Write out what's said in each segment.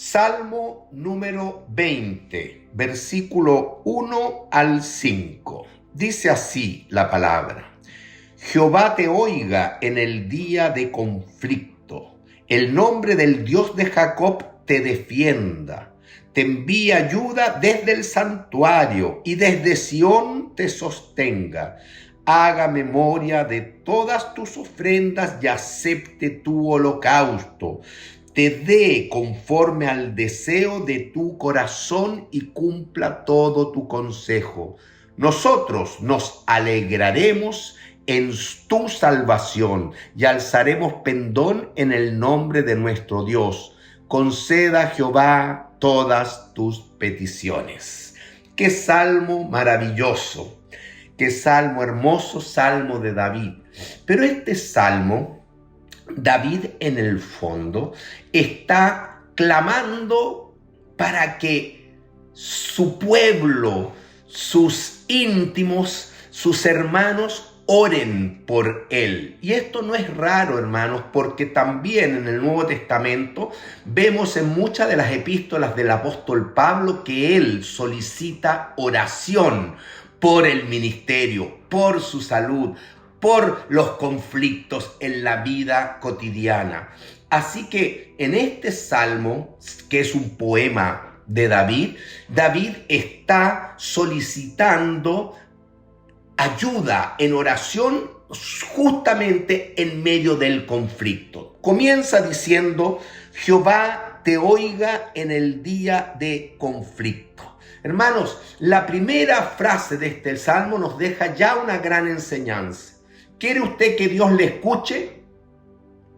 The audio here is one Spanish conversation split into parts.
Salmo número 20, versículo 1 al 5. Dice así la palabra: Jehová te oiga en el día de conflicto. El nombre del Dios de Jacob te defienda. Te envíe ayuda desde el santuario y desde Sión te sostenga. Haga memoria de todas tus ofrendas y acepte tu holocausto. Te dé conforme al deseo de tu corazón y cumpla todo tu consejo. Nosotros nos alegraremos en tu salvación y alzaremos pendón en el nombre de nuestro Dios. Conceda a Jehová todas tus peticiones. ¡Qué salmo maravilloso! ¡Qué salmo hermoso! Salmo de David. Pero este salmo, David en el fondo está clamando para que su pueblo, sus íntimos, sus hermanos oren por él. Y esto no es raro, hermanos, porque también en el Nuevo Testamento vemos en muchas de las epístolas del apóstol Pablo que él solicita oración por el ministerio, por su salud, por los conflictos en la vida cotidiana. Así que en este salmo, que es un poema de David, David está solicitando ayuda en oración justamente en medio del conflicto. Comienza diciendo: Jehová te oiga en el día de conflicto. Hermanos, la primera frase de este salmo nos deja ya una gran enseñanza. ¿Quiere usted que Dios le escuche?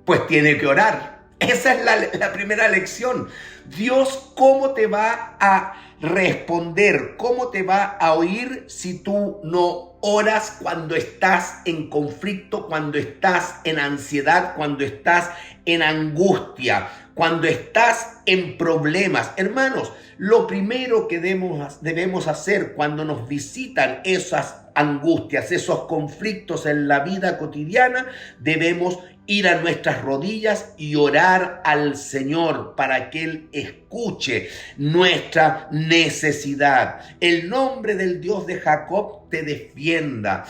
Pues tiene que orar. Esa es la primera lección. Dios, ¿cómo te va a responder? ¿Cómo te va a oír si tú no oras cuando estás en conflicto, cuando estás en ansiedad, cuando estás en angustia, cuando estás en problemas? Hermanos, lo primero que debemos hacer cuando nos visitan esas angustias, esos conflictos en la vida cotidiana, debemos ir a nuestras rodillas y orar al Señor para que Él escuche nuestra necesidad. El nombre del Dios de Jacob te defienda.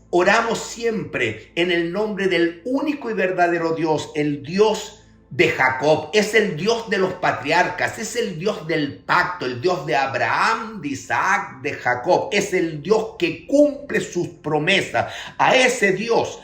Oramos siempre en el nombre del único y verdadero Dios, el Dios de Jacob. Es el Dios de los patriarcas, es el Dios del pacto, el Dios de Abraham, de Isaac, de Jacob. Es el Dios que cumple sus promesas. A ese Dios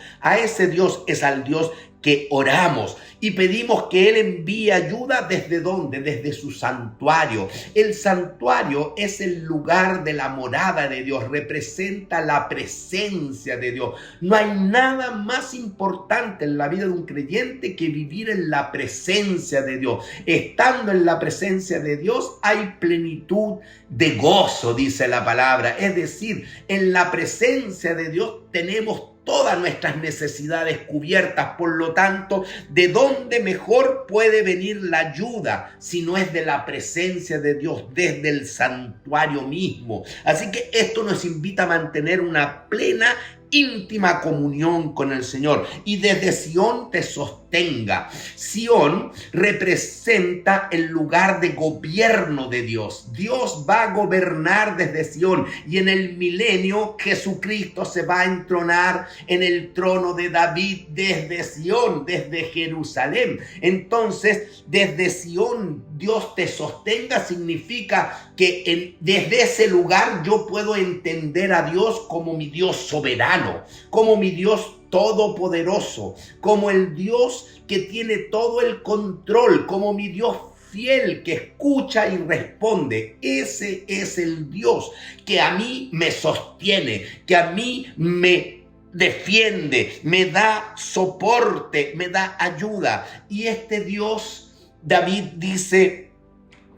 es al Dios que oramos y pedimos que Él envíe ayuda. ¿Desde dónde? Desde su santuario. El santuario es el lugar de la morada de Dios, representa la presencia de Dios. No hay nada más importante en la vida de un creyente que vivir en la presencia de Dios. Estando en la presencia de Dios hay plenitud de gozo, dice la palabra. Es decir, en la presencia de Dios tenemos todas nuestras necesidades cubiertas. Por lo tanto, ¿de dónde mejor puede venir la ayuda si no es de la presencia de Dios, desde el santuario mismo? Así que esto nos invita a mantener una plena, íntima comunión con el Señor. Y desde Sión te sostenga. Sión representa el lugar de gobierno de Dios. Dios va a gobernar desde Sión. Y en el milenio Jesucristo se va a entronar en el trono de David desde Sión, desde Jerusalén. Entonces, desde Sión Dios te sostenga significa que desde ese lugar yo puedo entender a Dios como mi Dios soberano, como mi Dios todopoderoso, como el Dios que tiene todo el control, como mi Dios fiel que escucha y responde. Ese es el Dios que a mí me sostiene, que a mí me defiende, me da soporte, me da ayuda. Y este Dios, David dice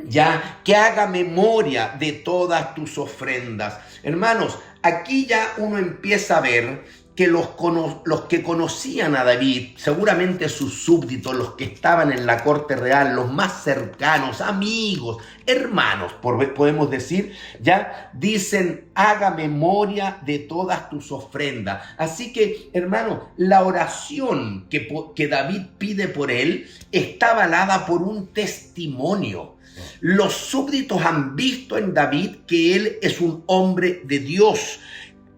ya que haga memoria de todas tus ofrendas. Hermanos, aquí ya uno empieza a ver que los que conocían a David, seguramente sus súbditos, los que estaban en la corte real, los más cercanos, amigos, hermanos, podemos decir, ya dicen: haga memoria de todas tus ofrendas. Así que, hermano, la oración que David pide por él está avalada por un testimonio. Los súbditos han visto en David que él es un hombre de Dios.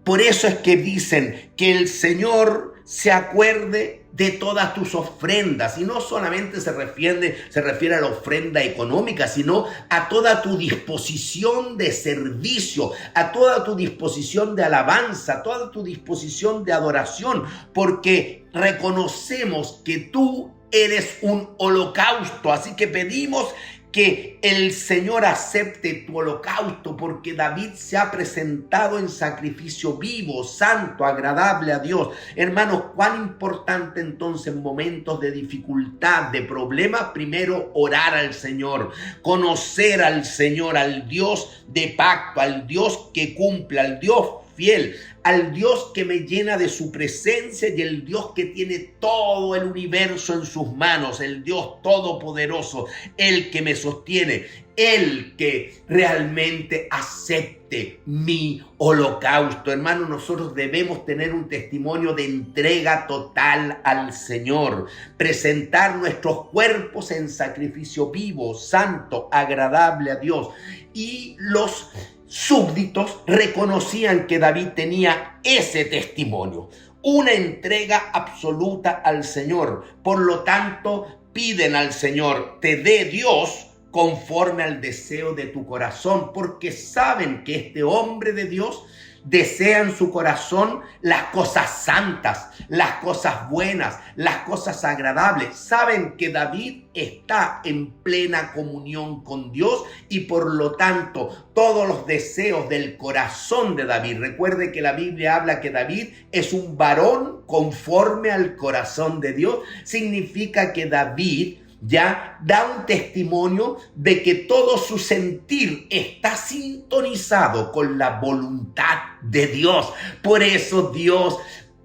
Por eso es que dicen que el Señor se acuerde de todas tus ofrendas. Y no solamente se refiere a la ofrenda económica, sino a toda tu disposición de servicio, a toda tu disposición de alabanza, a toda tu disposición de adoración, porque reconocemos que tú eres un holocausto. Así que pedimos que el Señor acepte tu holocausto, porque David se ha presentado en sacrificio vivo, santo, agradable a Dios. Hermanos, cuán importante entonces en momentos de dificultad, de problemas, primero orar al Señor, conocer al Señor, al Dios de pacto, al Dios que cumple, al Dios fiel, al Dios que me llena de su presencia y el Dios que tiene todo el universo en sus manos, el Dios todopoderoso, el que me sostiene, el que realmente acepte mi holocausto. Hermano, nosotros debemos tener un testimonio de entrega total al Señor, presentar nuestros cuerpos en sacrificio vivo, santo, agradable a Dios. Y los súbditos reconocían que David tenía ese testimonio, una entrega absoluta al Señor. Por lo tanto, piden al Señor: te dé Dios conforme al deseo de tu corazón, porque saben que este hombre de Dios desea en su corazón las cosas santas, las cosas buenas, las cosas agradables. Saben que David está en plena comunión con Dios y por lo tanto todos los deseos del corazón de David. Recuerde que la Biblia habla que David es un varón conforme al corazón de Dios. Significa que David ya da un testimonio de que todo su sentir está sintonizado con la voluntad de Dios. Por eso Dios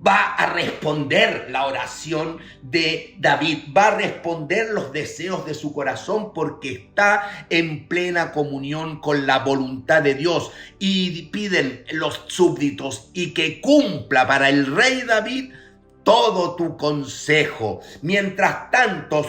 va a responder la oración de David, va a responder los deseos de su corazón, porque está en plena comunión con la voluntad de Dios. Y piden los súbditos y que cumpla para el rey David todo tu consejo. Mientras tanto,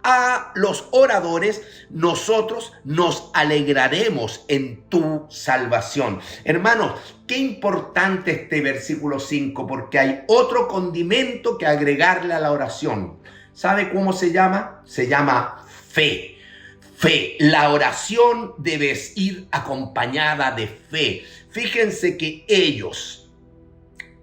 a los oradores, nosotros nos alegraremos en tu salvación. Hermanos, qué importante este versículo 5, porque hay otro condimento que agregarle a la oración. ¿Sabe cómo se llama? Se llama fe. Fe. La oración debe ir acompañada de fe. Fíjense que ellos,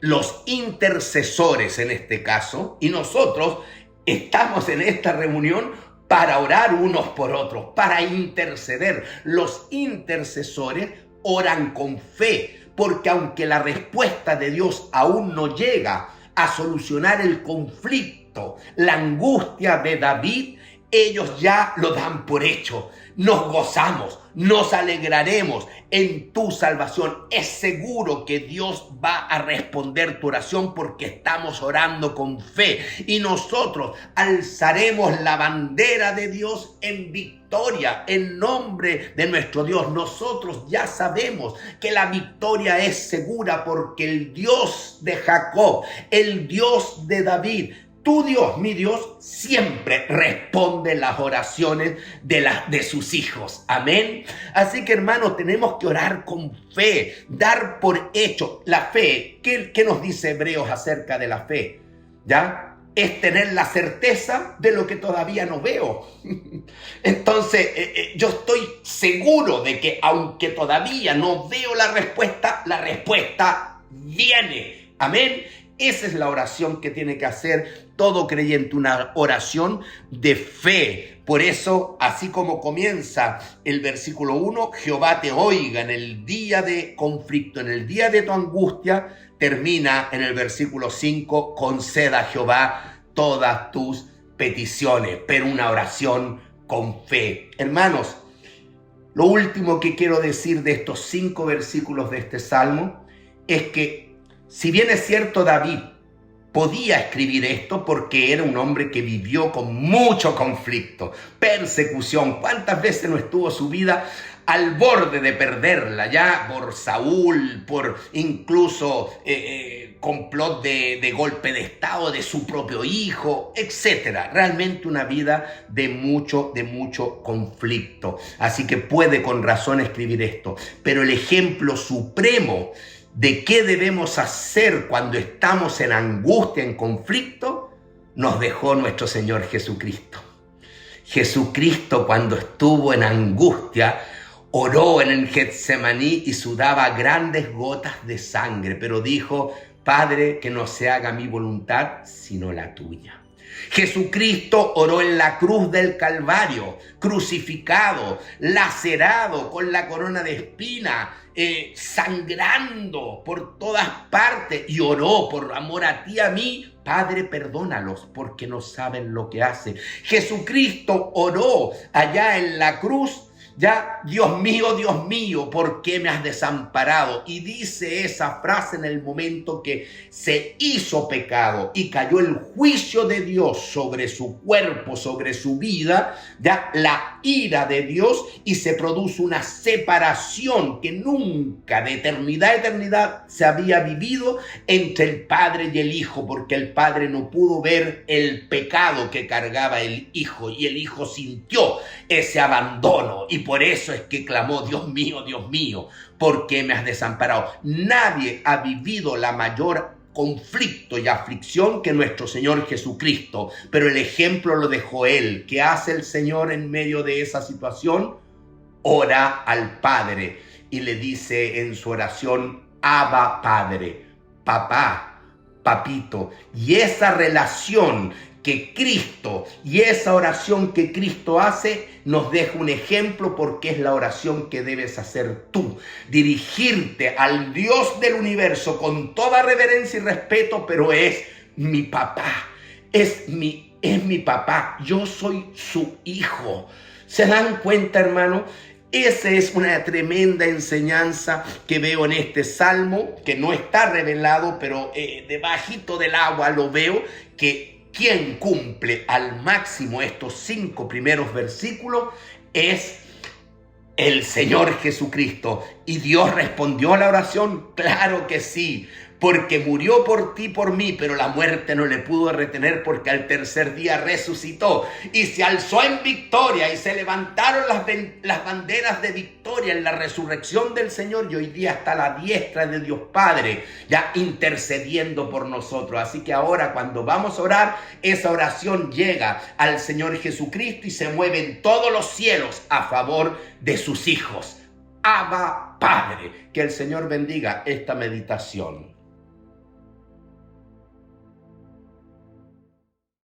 los intercesores en este caso, y nosotros estamos en esta reunión para orar unos por otros, para interceder. Los intercesores oran con fe, porque aunque la respuesta de Dios aún no llega a solucionar el conflicto, la angustia de David, ellos ya lo dan por hecho. Nos gozamos, nos alegraremos en tu salvación. Es seguro que Dios va a responder tu oración porque estamos orando con fe. Y nosotros alzaremos la bandera de Dios en victoria, en nombre de nuestro Dios. Nosotros ya sabemos que la victoria es segura, porque el Dios de Jacob, el Dios de David, tu Dios, mi Dios, siempre responde las oraciones de sus hijos. Amén. Así que, hermanos, tenemos que orar con fe, dar por hecho la fe. ¿Qué nos dice Hebreos acerca de la fe? ¿Ya? Es tener la certeza de lo que todavía no veo. Entonces, yo estoy seguro de que aunque todavía no veo la respuesta viene. Amén. Esa es la oración que tiene que hacer todo creyente, una oración de fe. Por eso, así como comienza el versículo 1, Jehová te oiga en el día de conflicto, en el día de tu angustia, termina en el versículo 5, conceda a Jehová todas tus peticiones, pero una oración con fe. Hermanos, lo último que quiero decir de estos 5 versículos de este salmo es que Si bien es cierto, David podía escribir esto porque era un hombre que vivió con mucho conflicto, persecución. ¿Cuántas veces no estuvo su vida al borde de perderla, ya por Saúl, por incluso complot de golpe de estado de su propio hijo, etcétera? Realmente una vida de mucho conflicto. Así que puede con razón escribir esto. Pero el ejemplo supremo de qué debemos hacer cuando estamos en angustia, en conflicto, nos dejó nuestro Señor Jesucristo. Jesucristo, cuando estuvo en angustia, oró en el Getsemaní y sudaba grandes gotas de sangre, pero dijo: Padre, que no se haga mi voluntad, sino la tuya. Jesucristo oró en la cruz del Calvario, crucificado, lacerado, con la corona de espina, sangrando por todas partes, y oró por amor a ti y a mí: Padre, perdónalos porque no saben lo que hacen. Jesucristo oró allá en la cruz: ya, Dios mío, ¿por qué me has desamparado? Y dice esa frase en el momento que se hizo pecado y cayó el juicio de Dios sobre su cuerpo, sobre su vida, ya la ira de Dios, y se produce una separación que nunca de eternidad a eternidad se había vivido entre el Padre y el Hijo, porque el Padre no pudo ver el pecado que cargaba el Hijo, y el Hijo sintió ese abandono, y por eso es que clamó: Dios mío, ¿por qué me has desamparado? Nadie ha vivido la mayor conflicto y aflicción que nuestro Señor Jesucristo, pero el ejemplo lo dejó Él. ¿Qué hace el Señor en medio de esa situación? Ora al Padre y le dice en su oración: Abba, Padre, papá, papito. Y esa relación que Cristo y esa oración que Cristo hace nos deja un ejemplo, porque es la oración que debes hacer tú. Dirigirte al Dios del universo con toda reverencia y respeto, pero es mi papá, es mi papá, yo soy su hijo. ¿Se dan cuenta, hermano? Esa es una tremenda enseñanza que veo en este salmo, que no está revelado, pero debajito del agua lo veo, que quien cumple al máximo estos 5 primeros versículos es el Señor Jesucristo. ¿Y Dios respondió a la oración? Claro que sí, porque murió por ti, por mí, pero la muerte no le pudo retener, porque al tercer día resucitó y se alzó en victoria, y se levantaron las banderas de victoria en la resurrección del Señor, y hoy día está a la diestra de Dios Padre, ya intercediendo por nosotros. Así que ahora, cuando vamos a orar, esa oración llega al Señor Jesucristo y se mueven todos los cielos a favor de sus hijos. Abba, Padre. Que el Señor bendiga esta meditación.